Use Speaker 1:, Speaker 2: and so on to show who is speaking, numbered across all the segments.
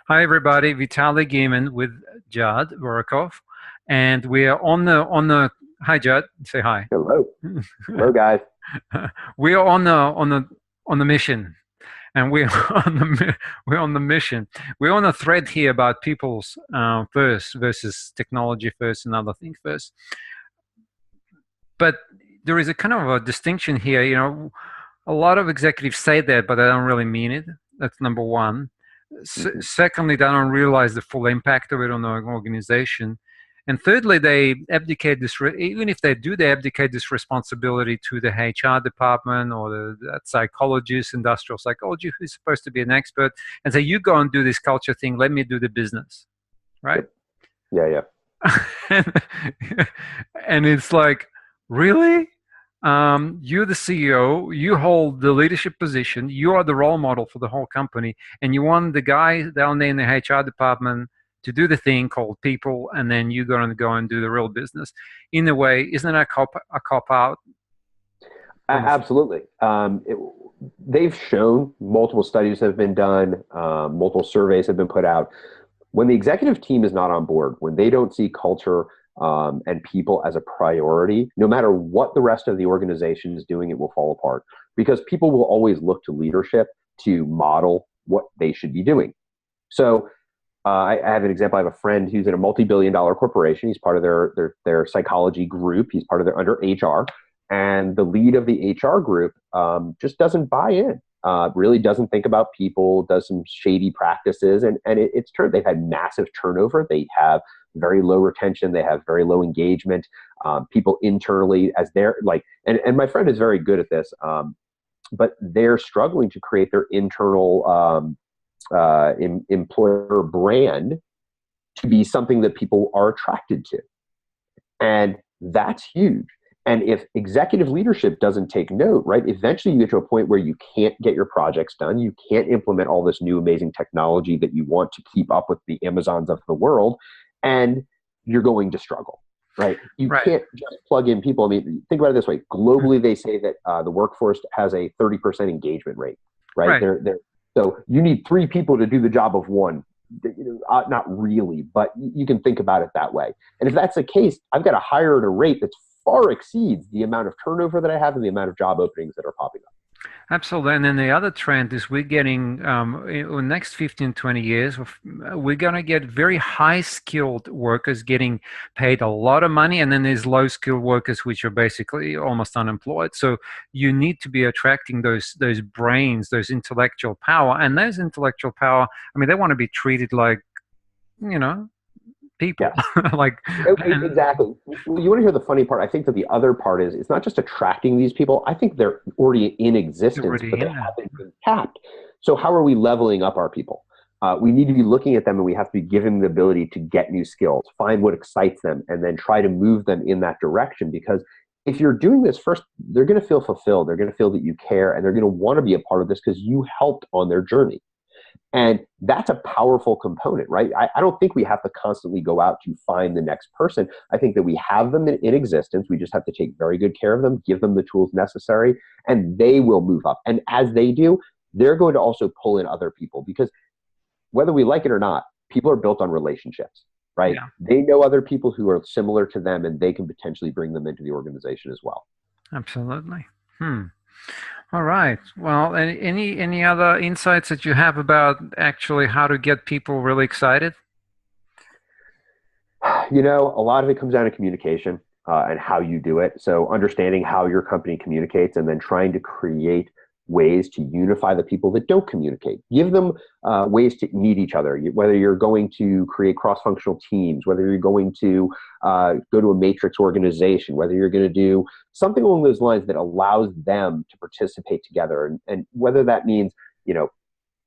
Speaker 1: Hi, everybody. Vitaly Gaiman with Judd Borakove, and we are on the. Hi, Judd. Say hi.
Speaker 2: Hello. Hello, guys.
Speaker 1: We are on the mission, and we're we're on the mission. We're on a thread here about people's first versus technology first and other things first. But there is a kind of a distinction here. A lot of executives say that, but they don't really mean it. That's number one.
Speaker 2: Mhm.
Speaker 1: Secondly, they don't realize the full impact of it on the organization. And thirdly, they abdicate this, even if they do, they abdicate this responsibility to the HR department or that psychologist, industrial psychology, who's supposed to be an expert, and say, you go and do this culture thing, let me do the business, right?
Speaker 2: Yep. Yeah, yeah.
Speaker 1: and, and it's like, really? You're the CEO, you hold the leadership position, you are the role model for the whole company, and you want the guy down there in the HR department to do the thing called people, and then you're going to go and do the real business. In a way, isn't that a cop out?
Speaker 2: Absolutely. They've shown multiple studies have been done, multiple surveys have been put out. When the executive team is not on board, when they don't see culture and people as a priority, no matter what the rest of the organization is doing, it will fall apart because people will always look to leadership to model what they should be doing. So I have an example. I have a friend who's in a multi-billion-dollar corporation. He's part of their psychology group. He's part of their under HR, and the lead of the HR group just doesn't buy in. Really doesn't think about people. Does some shady practices, and it's turned. They've had massive turnover. They have very low retention. They have very low engagement. People internally, as they're like, and my friend is very good at this, but they're struggling to create their internal employer brand to be something that people are attracted to. And that's huge. And if executive leadership doesn't take note, right, eventually you get to a point where you can't get your projects done. You can't implement all this new amazing technology that you want to keep up with the Amazons of the world. And you're going to struggle, right? You
Speaker 1: Right.
Speaker 2: can't just plug in people. I mean, think about it this way. Globally, they say that the workforce has a 30% engagement rate, right?
Speaker 1: Right.
Speaker 2: So you need three people to do the job of one. Not really, but you can think about it that way. And if that's the case, I've got to hire at a rate that far exceeds the amount of turnover that I have and the amount of job openings that are popping up.
Speaker 1: Absolutely. And then the other trend is we're getting, in the next 15, 20 years, we're going to get very high skilled workers getting paid a lot of money. And then there's low skilled workers, which are basically almost unemployed. So you need to be attracting those brains, those intellectual power. And those intellectual power, I mean, they want to be treated like, you know, people.
Speaker 2: Yes.
Speaker 1: like, and
Speaker 2: Exactly. Well, you want to hear the funny part? I think that the other part is it's not just attracting these people. I think they're already in
Speaker 1: they're
Speaker 2: existence,
Speaker 1: already
Speaker 2: but they
Speaker 1: in that.
Speaker 2: haven't been tapped. So how are we leveling up our people? We need to be looking at them and we have to be giving them the ability to get new skills, find what excites them, and then try to move them in that direction. Because if you're doing this first, they're going to feel fulfilled. They're going to feel that you care and they're going to want to be a part of this because you helped on their journey. And that's a powerful component, right? I don't think we have to constantly go out to find the next person. I think that we have them in existence. We just have to take very good care of them, give them the tools necessary, and they will move up. And as they do, they're going to also pull in other people because whether we like it or not, people are built on relationships, right?
Speaker 1: Yeah,
Speaker 2: They know other people who are similar to them and they can potentially bring them into the organization as well.
Speaker 1: absolutely. All right. Well, any other insights that you have about actually how to get people really excited?
Speaker 2: A lot of it comes down to communication and how you do it. So understanding how your company communicates and then trying to create ways to unify the people that don't communicate. Give them ways to meet each other, whether you're going to create cross-functional teams, whether you're going to go to a matrix organization, whether you're going to do something along those lines that allows them to participate together. And whether that means,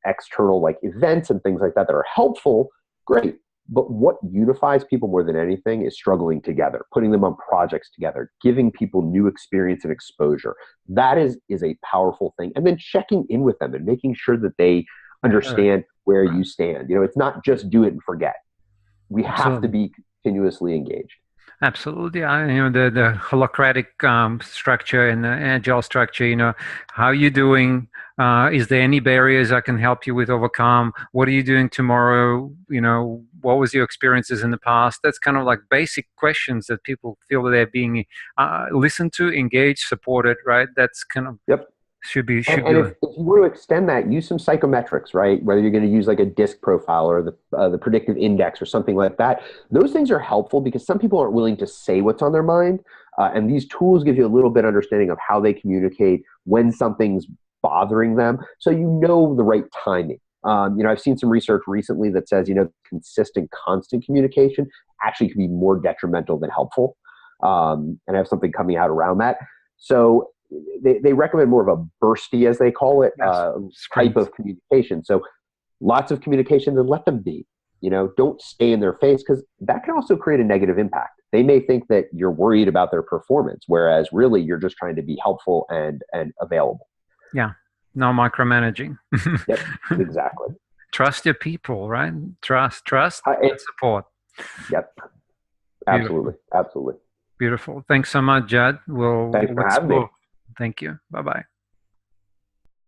Speaker 2: external like events and things like that that are helpful, great. But what unifies people more than anything is struggling together, putting them on projects together, giving people new experience and exposure. That is a powerful thing. And then checking in with them and making sure that they
Speaker 1: Sure.
Speaker 2: understand where
Speaker 1: Right.
Speaker 2: you stand. It's not just do it and forget. We have to
Speaker 1: Absolutely.
Speaker 2: be continuously engaged.
Speaker 1: Absolutely. The holocratic structure and the agile structure, how you doing? Is there any barriers I can help you with overcome? What are you doing tomorrow? What was your experiences in the past? That's kind of like basic questions that people feel that they're being listened to, engaged, supported, right? That's kind of
Speaker 2: Yep.
Speaker 1: should be
Speaker 2: And if you want to extend that, use some psychometrics, right? Whether you're going to use like a DISC profile or the predictive index or something like that. Those things are helpful because some people aren't willing to say what's on their mind. And these tools give you a little bit understanding of how they communicate, when something's bothering them, so you know the right timing. I've seen some research recently that says, consistent, constant communication actually can be more detrimental than helpful. And I have something coming out around that. So they recommend more of a bursty, as they call it,
Speaker 1: yes,
Speaker 2: type of communication. So lots of communication, then let them be. Don't stay in their face, because that can also create a negative impact. They may think that you're worried about their performance, whereas really you're just trying to be helpful and available.
Speaker 1: Yeah, no micromanaging.
Speaker 2: Yep, exactly.
Speaker 1: Trust your people, right? Trust, and support.
Speaker 2: Yep,
Speaker 1: Beautiful.
Speaker 2: absolutely, absolutely.
Speaker 1: Beautiful. Thanks so much, Judd.
Speaker 2: Thanks for
Speaker 1: We'll
Speaker 2: having me.
Speaker 1: explore. Thank you. Bye bye.